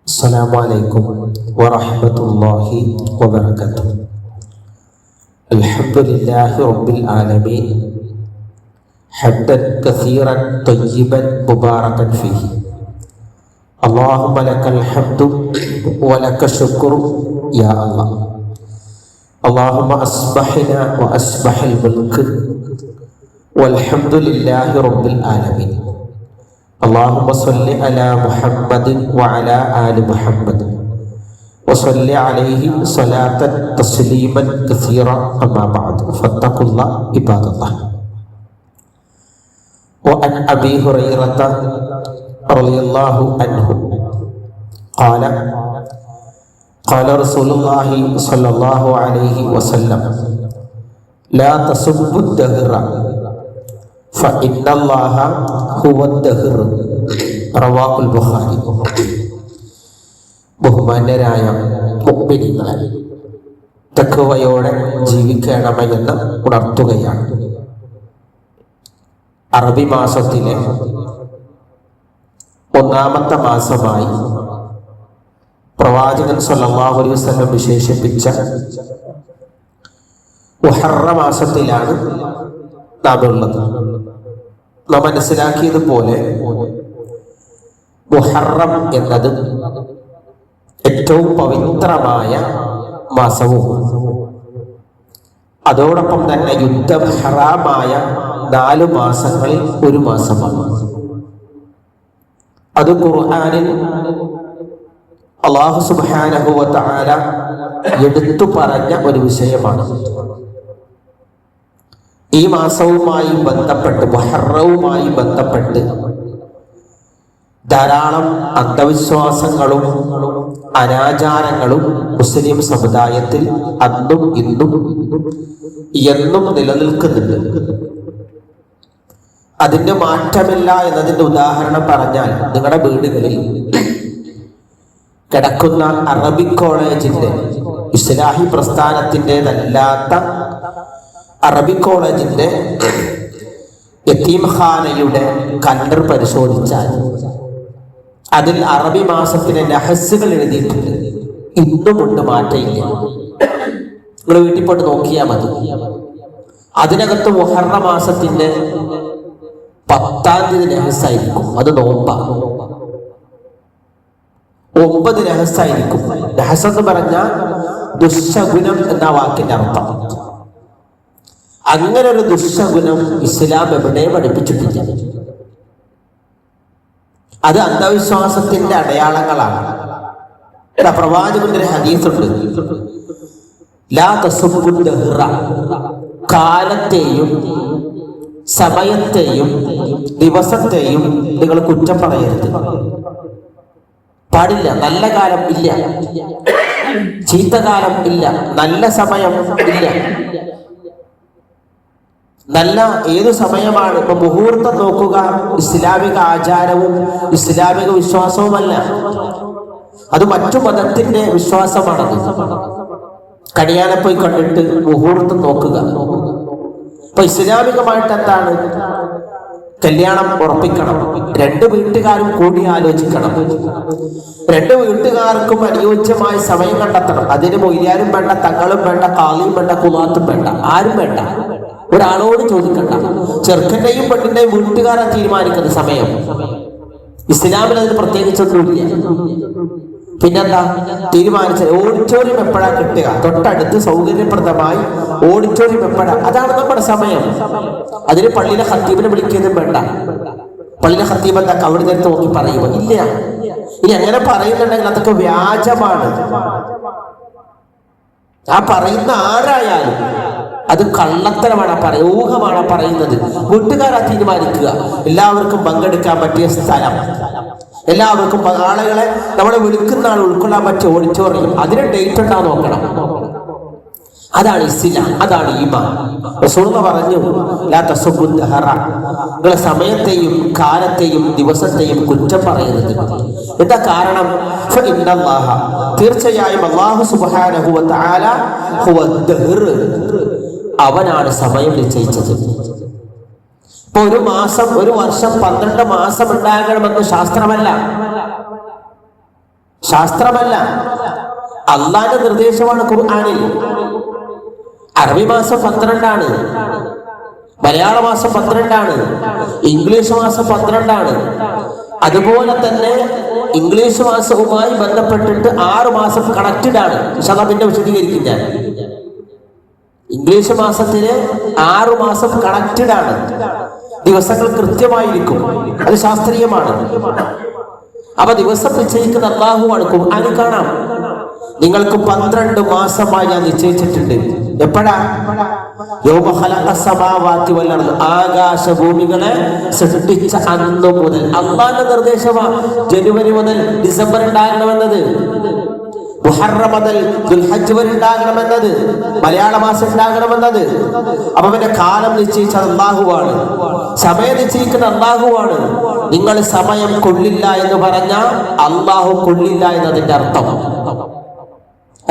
السلام عليكم ورحمة الله وبركاته. الحمد لله رب العالمين حمدا كثيرا طيبا مباركا فيه. اللهم لك الحمد ولك الشكر يا الله. اللهم أصبحنا وأصبح الملك والحمد لله رب العالمين. اللهم صل على محمد وعلى آل محمد وصل عليه صلاة تسليما كثيرا. أما بعد فاتقوا الله عباد الله. وعن أبي هريرة رضي الله عنه قال قال رسول الله صلى الله عليه وسلم لا تسبوا الدهر فإن الله هو الدهر. റവാഹുൽ ബുഖാരി. ബഹുമാന്യരായ മുഅ്മിനീങ്ങളെ, തഖ്വയോടെ ജീവിക്കണമെന്ന് ഉണർത്തുകയാണ്. അറബി മാസത്തിലെ ഒന്നാമത്തെ മാസമായി പ്രവാചകൻ സല്ലല്ലാഹു അലൈഹി വസല്ലം വിശേഷിപ്പിച്ച മുഹറം മാസത്തിലാണ് നാം ഉള്ളത്. നാം മനസ്സിലാക്കിയതുപോലെ മുഹറം എന്നത് ഏറ്റവും പവിത്രമായ മാസവും അതോടൊപ്പം തന്നെ യുദ്ധം ഹറാമായ 4 മാസങ്ങളിൽ ഒരു മാസമാണ്. അത് ഖുർആനിൽ അല്ലാഹു സുബ്ഹാനഹു വ തആല എടുത്തു പറഞ്ഞ ഒരു വിഷയമാണ്. ഈ മാസവുമായി ബന്ധപ്പെട്ട്, മുഹറവുമായി ബന്ധപ്പെട്ട് ധാരാളം അന്ധവിശ്വാസങ്ങളും അനാചാരങ്ങളും മുസ്ലിം സമുദായത്തിൽ അന്നും ഇന്നും എന്നും നിലനിൽക്കുന്നുണ്ട്. അതിന്റെ മാറ്റമില്ല എന്നതിന്റെ ഉദാഹരണം പറഞ്ഞാൽ, നിങ്ങളുടെ വീടുകളിൽ കിടക്കുന്ന അറബിക് കോളേജിന്റെ, ഇസ്ലാഹി പ്രസ്ഥാനത്തിൻ്റെതല്ലാത്ത അറബിക് കോളേജിന്റെ യതീംഖാനയുടെ കലണ്ടർ പരിശോധിച്ചാൽ അതിൽ അറബി മാസത്തിലെ നഹസുകൾ എഴുതിയിട്ടുണ്ട്. ഇന്നുമുണ്ട്, മാറ്റമില്ല. നിങ്ങൾ വീട്ടിൽ പോയിട്ട് നോക്കിയാൽ മതി. അതിനകത്ത് മുഹറം മാസത്തിന്റെ 10-ാം തീയതി നഹസായിരിക്കും. അത് നോമ്പാണ്. 9 നഹസായിരിക്കും. നഹസ് എന്ന് പറഞ്ഞാൽ ദുശഗുണം എന്ന വാക്കിന്റെ അർത്ഥം. അങ്ങനെ ഒരു ദുശഗുണം ഇസ്ലാം എവിടെയും പഠിപ്പിച്ചിട്ടില്ല. അത് അന്ധവിശ്വാസത്തിന്റെ അടയാളങ്ങളാണ്. പ്രവാചകന്റെ ഒരു ഹദീസുണ്ട്, ലാ തസുബ്ബു ദഹ്റ, കാലത്തെയും സമയത്തെയും ദിവസത്തെയും നിങ്ങൾ കുറ്റം പറയരുത്. പാടില്ല. നല്ല കാലം ഇല്ല, ചീത്തകാലം ഇല്ല, നല്ല സമയം ഇല്ല. നല്ല ഏതു സമയമാണ്. ഇപ്പൊ മുഹൂർത്തം നോക്കുക ഇസ്ലാമിക ആചാരവും ഇസ്ലാമിക വിശ്വാസവുമല്ല, അത് മറ്റു മതത്തിന്റെ വിശ്വാസമാണത്. കണിയാനെ പോയി കണ്ടിട്ട് മുഹൂർത്തം നോക്കുക. ഇപ്പൊ ഇസ്ലാമികമായിട്ട് എന്താണ്? കല്യാണം ഉറപ്പിക്കണം, 2 വീട്ടുകാരും കൂടി ആലോചിക്കണം, 2 വീട്ടുകാർക്കും അനുയോജ്യമായ സമയം കണ്ടെത്തണം. അതിന് മൊയ്യാനും വേണ്ട, തങ്ങളും വേണ്ട, കാളിയും വേണ്ട, കുലാത്തും വേണ്ട, ആരും വേണ്ട, ഒരാളോട് ചോദിക്കണ്ട. ചെറുക്കന്റെയും പെണ്ണിന്റെയും വീട്ടുകാരാ തീരുമാനിക്കുന്ന സമയം. ഇസ്ലാമിൽ അതിന് പ്രത്യേകിച്ചൊന്നുമില്ല. പിന്നെന്താ തീരുമാനിച്ച ഓഡിറ്റോറിയം എപ്പോഴാ കിട്ടുക, തൊട്ടടുത്ത് സൗകര്യപ്രദമായി ഓഡിറ്റോറിയം എപ്പോഴാ, അതാണ് നമ്മുടെ സമയം. അതിന് പള്ളിയിലെ ഖത്തീബിനെ വിളിക്കുന്നതും വേണ്ട. പള്ളിയിലെ ഖത്തീബ് എന്താ കവടി നേരത്തെ നോക്കി പറയുമോ? ഇല്ല. ഇനി അങ്ങനെ പറയുന്നുണ്ടെങ്കിൽ അതൊക്കെ വ്യാജമാണ്. ആ പറയുന്ന ആരായാലും അത് കള്ളത്തരമാണ്, ഊഹമാണ് പറയുന്നത്. വീട്ടുകാരാ തീരുമാനിക്കുക. എല്ലാവർക്കും പങ്കെടുക്കാൻ പറ്റിയ സ്ഥലം, എല്ലാവർക്കും ആളുകളെ നമ്മളെ വിളിക്കുന്ന ആൾ ഉൾക്കൊള്ളാൻ പറ്റിയ ഓഡിറ്റോറിയം, അതിന് ഡേറ്റ് ഉണ്ടാ നോക്കണം. അതാണ് ഇസ്ലാം, അതാണ് ഈമാൻ. റസൂലുള്ളാഹി പറഞ്ഞു, ലാ തസുബ്ബു ദഹറ, നിങ്ങൾ സമയത്തെയും കാലത്തെയും ദിവസത്തെയും കുറ്റം പറയരുത്. എന്താ കാരണം? ഫഇന്നല്ലാഹ, തീർച്ചയായും അല്ലാഹു സുബ്ഹാനഹു വ തആല ഹുവ ദഹ്ർ, അവനാണ് സമയം നിശ്ചയിച്ചത്. ഇപ്പൊ ഒരു മാസം, ഒരു വർഷം 12 മാസം ഉണ്ടാകണമെന്ന് ശാസ്ത്രമല്ല. ശാസ്ത്രമല്ല, അള്ളാന്റെ നിർദ്ദേശമാണ് ഖുർആനിൽ. അറബി മാസം 12 മലയാള മാസം 12 ഇംഗ്ലീഷ് മാസം 12 അതുപോലെ തന്നെ ഇംഗ്ലീഷ് മാസവുമായി ബന്ധപ്പെട്ടിട്ട് 6 മാസം കണക്റ്റഡ് ആണ്. പിന്നെ വിശദീകരിക്കും ഞാൻ. ഇംഗ്ലീഷ് മാസത്തിന് 6 മാസം കണക്റ്റഡ് ആണ്. ദിവസങ്ങൾ കൃത്യമായിരിക്കും. അത് ശാസ്ത്രീയമാണ്. അപ്പൊ ദിവസം നിശ്ചയിക്കുന്ന അല്ലാഹുവാണ്. ഖുർആനിൽ കാണാം, നിങ്ങൾക്ക് 12 മാസമായി ഞാൻ നിശ്ചയിച്ചിട്ടുണ്ട്. എപ്പോഴാ? യൗമ ഖലഖ സമാവാതി വൽ അർദ്, ആകാശഭൂമികളെ സൃഷ്ടിച്ച അന്ന് മുതൽ. അല്ലാഹുവിന്റെ നിർദ്ദേശമാണ് ജനുവരി മുതൽ ഡിസംബർ ഉണ്ടാകണമെന്നത്, മുഹറം മുതൽ ദുൽഹജ്ജ് വരെ ഉണ്ടാകണമെന്നത്, മലയാള മാസം ഉണ്ടാകണമെന്നത്. അപ്പൊ പിന്നെ കാലം നിശ്ചയിച്ച അല്ലാഹുവാണ്, സമയം നിശ്ചയിക്കുന്ന അല്ലാഹുവാണ്. നിങ്ങൾ സമയം കൊള്ളില്ല എന്ന് പറഞ്ഞാൽ അല്ലാഹു കൊള്ളില്ല എന്നതിന്റെ അർത്ഥം.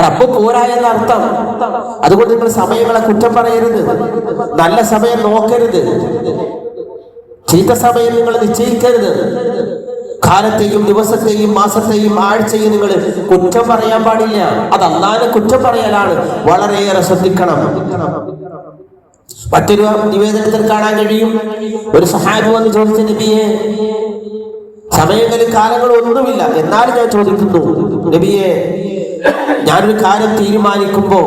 റബ്ബ് പോരാ എന്ന അർത്ഥം. അതുകൊണ്ട് നിങ്ങൾ സമയങ്ങളെ കുറ്റം പറയരുത്, നല്ല സമയം നോക്കരുത്, ചീത്ത സമയം നിങ്ങൾ നിശ്ചയിക്കരുത്. കാലത്തെയും ദിവസത്തെയും മാസത്തെയും ആഴ്ചയും നിങ്ങൾ കുറ്റം പറയാൻ പാടില്ല. അത് അല്ലാഹുവിനെ കുറ്റം പറയലാണ്. വളരെയേറെ ശ്രദ്ധിക്കണം. മറ്റൊരു നിവേദനത്തിൽ കാണാൻ കഴിയും, ഒരു സഹാബി വന്ന് ചോദിച്ച നബിയെ, സമയങ്ങളിൽ കാലങ്ങളും ഒന്നുമില്ല, എന്നാലും ഞാൻ ചോദിക്കുന്നു നബിയെ, ഞാനൊരു കാര്യം തീരുമാനിക്കുമ്പോ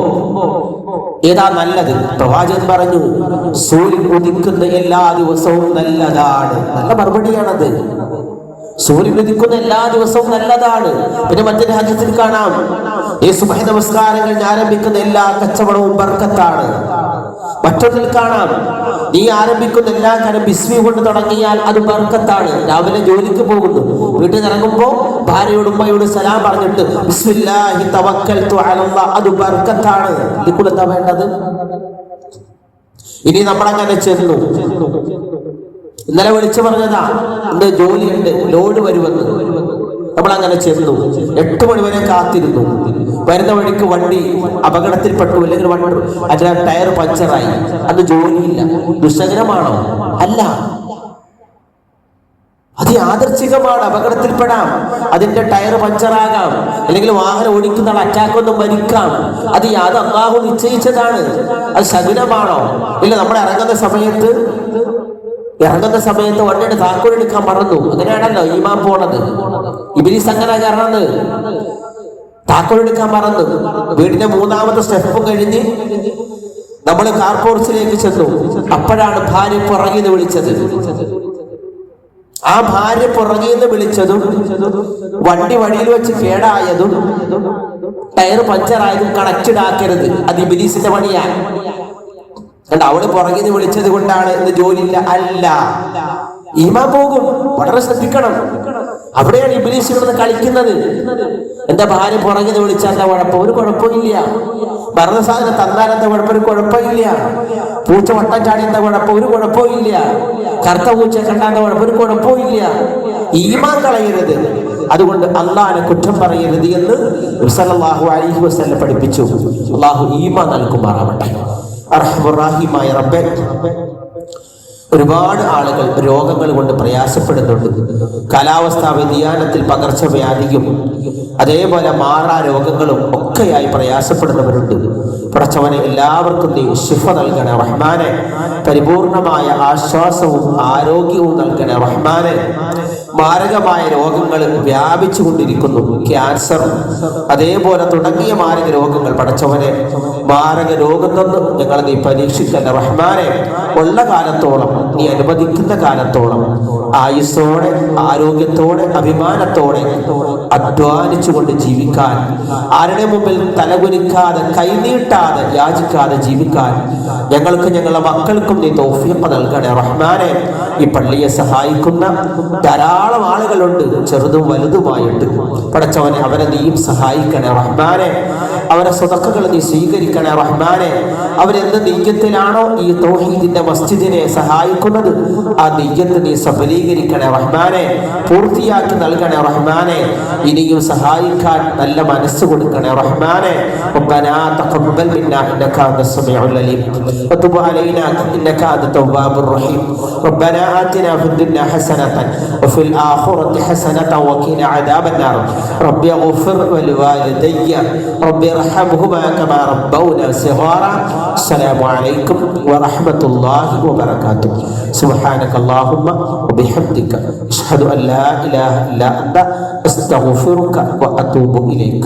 ഏതാ നല്ലത്? പ്രവാചകൻ പറഞ്ഞു, സൂര്യൻ ഉദിക്കുന്ന എല്ലാ ദിവസവും നല്ലതാണ്. നല്ല മറുപടിയാണത്. സൂര്യൻ ഉദിക്കുന്ന എല്ലാ ദിവസവും നല്ലതാണ്. പിന്നെ മറ്റൊരു ഹദീസിൽ കാണാം, ഈ സുബ്ഹി നമസ്കാരങ്ങൾ ആരംഭിക്കുന്ന എല്ലാ കച്ചവടവും ബർക്കത്താണ്. മറ്റൊന്നിൽ കാണാം, നീ ആരംഭിക്കുന്ന എല്ലാ കാര്യം ബിസ്മി കൊണ്ട് തുടങ്ങിയാൽ അത് ബർക്കത്താണ്. രാവിലെ ജോലിക്ക് പോകുന്നു, വീട്ടിൽ ഇറങ്ങുമ്പോ ഭാര്യയോടും ഉമ്മയോടും സലാം പറഞ്ഞിട്ട് ബിസ്മില്ലാഹി തവക്കൽതു അലല്ലാഹ്, അത് ബർക്കത്താണ്. ഇതിൽ എന്താ വേണ്ടത്? ഇനി നമ്മളങ്ങനെ ചെന്നു, ഇന്നലെ വിളിച്ചു പറഞ്ഞതാ, ഇന്ന് ജോലിയുണ്ട്, ലോഡ് വരുമെന്ന്. നമ്മളങ്ങനെ ചെന്നു, 8 മണി വരെ കാത്തിരുന്നു. വരുന്ന വഴിക്ക് വണ്ടി അപകടത്തിൽപ്പെട്ടു, അല്ലെങ്കിൽ അതിന്റെ ടയർ പഞ്ചറായി. അത് ജോലിയില്ല. ദുസ്സഹനമാണോ? അല്ല, അത് യാദർച്ഛികമാണ്. അപകടത്തിൽപ്പെടാം, അതിന്റെ ടയർ പഞ്ചറാകാം, അല്ലെങ്കിൽ വാഹനം ഓടിക്കുന്ന ആൾ അറ്റാക്കൊന്നും മരിക്കാം. അത് അല്ലാഹു നിശ്ചയിച്ചതാണ്. അത് ശകുനമാണോ? ഇല്ല, നമ്മൾ ഇറങ്ങുന്ന സമയത്ത് വണ്ടിയുടെ താക്കോൽ എടുക്കാൻ മറന്നു. അങ്ങനെയാണല്ലോ ഈമാൻ പോണത്. ഇബ്ലീസ് അങ്ങനെ കാരണം താക്കോൽ എടുക്കാൻ മറന്നു. വീടിന്റെ 3ാമത്തെ സ്റ്റെപ്പ് കഴിഞ്ഞ് നമ്മൾ കാർ പോർച്ചിലേക്ക് ചെന്നു. അപ്പോഴാണ് ഭാര്യ പുറകിന്ന് വിളിച്ചത്. ആ ഭാര്യ പുറകിന്ന് വിളിച്ചതും വണ്ടി വഴിയിൽ വെച്ച് കേടായതും ടയർ പഞ്ചറായതും കണക്റ്റഡ് ആക്കരുത്. അത് ഇബ്ലീസിന്റെ പണിയാണ്. അവള് പുറകിന്ന് വിളിച്ചത് കൊണ്ടാണ് ഇന്ന് ജോലിയില്ല. അല്ല, ഈമാൻ പോകും. വളരെ ശ്രദ്ധിക്കണം. അവിടെയാണ് ഇബ്ലീസ് ഇവിടുന്ന് കളിക്കുന്നത്. എന്റെ ഭാര്യ പുറകിന്ന് വിളിച്ചാൽ എന്താ കുഴപ്പം? ഒരു കുഴപ്പമില്ല. മറന്ന സാധനം തന്നാൽ എന്താ കുഴപ്പം? ഒരു കുഴപ്പമില്ല. പൂച്ച വട്ടം ചാടി എന്താ കുഴപ്പം? ഒരു കുഴപ്പമില്ല. കറുത്ത പൂച്ച കണ്ടാണ്ട കുഴപ്പം? ഒരു കുഴപ്പമില്ല. ഈമാൻ കളയരുത്. അതുകൊണ്ട് അല്ലാഹുവിനെ കുറ്റം പറയരുത് എന്ന് നബി സല്ലല്ലാഹു അലൈഹി വസല്ലം പഠിപ്പിച്ചു. അല്ലാഹു ഈമാൻ നൽകുമാറാവട്ടെ. അർഹമുർ-റഹീമായ റബ്ബേ, ഒരുപാട് ആളുകൾ രോഗങ്ങൾ കൊണ്ട് പ്രയാസപ്പെടുന്നുണ്ട്. കാലാവസ്ഥാ വ്യതിയാനത്തിൽ പകർച്ചവ്യാധിയും അതേപോലെ മാറാ രോഗങ്ങളും ഒക്കെയായി പ്രയാസപ്പെടുന്നവരുണ്ട്. പടച്ചവനെ, എല്ലാവർക്കും നീ ശിഫ നൽകണേ റഹ്മാനെ. പരിപൂർണമായ ആശ്വാസവും ആരോഗ്യവും നൽകണേ റഹ്മാനെ. മാരകമായ രോഗങ്ങൾ വ്യാപിച്ചു കൊണ്ടിരിക്കുന്നു. ക്യാൻസർ, അതേപോലെ തുടങ്ങിയ മാരക രോഗങ്ങൾ. പടച്ചവനെ, മാരക രോഗത്തൊന്നും ഞങ്ങളെ നീ പരീക്ഷിക്കല്ല റഹ്മാനെ. ഉള്ള കാലത്തോളം, നീ അനുവദിക്കുന്ന കാലത്തോളം ആയുസ്സോടെ, ആരോഗ്യത്തോടെ, അഭിമാനത്തോടെ അധ്വാനിച്ചുകൊണ്ട് ജീവിക്കാൻ, ആരുടെ മുമ്പിൽ തലകുനിക്കാതെ, കൈനീട്ടാതെ, യാചിക്കാതെ ജീവിക്കാൻ ഞങ്ങൾക്ക്, ഞങ്ങളുടെ മക്കൾക്കും നീ തൗഫീഖ് നൽകണേ റഹ്മാനെ. ഈ പള്ളിയെ സഹായിക്കുന്ന ധാരാളം ആളുകളുണ്ട്, ചെറുതും വലുതുമായിട്ട്. പടച്ചവനെ, അവരെ നീയും സഹായിക്കണേ റഹ്മാനെ. അവരെ സ്വതക്കകൾ നീ സ്വീകരിക്കണേ റഹ്മാനെ. അവരെന്ത് നെയ്യത്തിലാണോ ഈ തൗഹീദിന്റെ മസ്ജിദിനെ സഹായിക്കുന്നത്, ആ നെയ്യത്ത് നീ സഫലീകരിക്കണേ റഹ്മാനെ, പൂർത്തിയാക്കി നൽകണേ റഹ്മാനെ. ഇനിയും സഹായിക്കാൻ നല്ല മനസ്സ് കൊടുക്കണേ റഹ്മാനെ. ربنا تقبل منا انك انت السميع العليم وتب علينا انك انت التواب الرحيم. ربنا آتنا في الدنيا حسنة وفي الآخرة حسنة وقنا عذاب النار. رب اغفر ولوالدي رب ارحمهما كما ربونا صغارا. السلام عليكم ورحمة الله وبركاته. سبحانك اللهم وبحمدك أشهد أن لا إله إلا أنت أستغفرك وأتوب إليك.